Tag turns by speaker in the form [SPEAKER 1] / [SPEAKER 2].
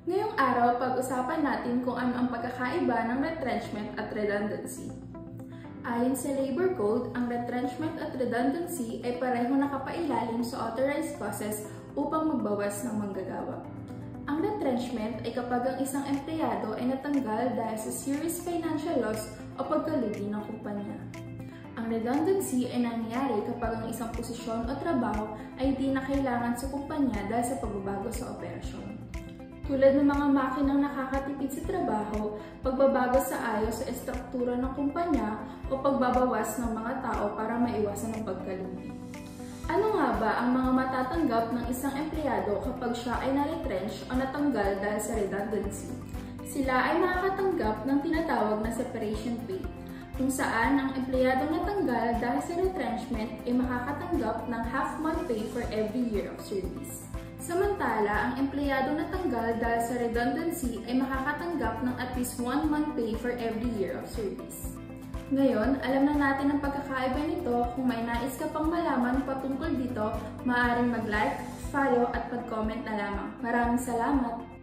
[SPEAKER 1] Ngayong araw, pag-usapan natin kung ano ang pagkakaiba ng retrenchment at redundancy. Ayon sa Labor Code, ang retrenchment at redundancy ay parehong nakapailalim sa authorized causes upang magbawas ng manggagawa. Ang retrenchment ay kapag ang isang empleyado ay natanggal dahil sa serious financial loss o pagkalugi ng kumpanya. Ang redundancy ay nangyayari kapag ang isang posisyon o trabaho ay hindi na kailangan sa kumpanya dahil sa pagbabago sa operasyon. Tulad ng mga makinang nakakatipid sa trabaho, pagbabago sa ayos sa estruktura ng kumpanya o pagbabawas ng mga tao para maiwasan ang pagkalugi. Ano nga ba ang mga matatanggap ng isang empleyado kapag siya ay na-retrench o natanggal dahil sa redundancy? Sila ay makakatanggap ng tinatawag na separation pay, kung saan ang empleyadong natanggal dahil sa retrenchment ay makakatanggap ng half-month pay for every year of service. Samantala, ang empleyadong natanggal dahil sa redundancy ay makakatanggap ng at least 1 month pay for every year of service. Ngayon, alam na natin ang pagkakaiba nito. Kung may nais ka pang malaman patungkol dito, maaaring mag-like, follow at mag-comment na lamang. Maraming salamat!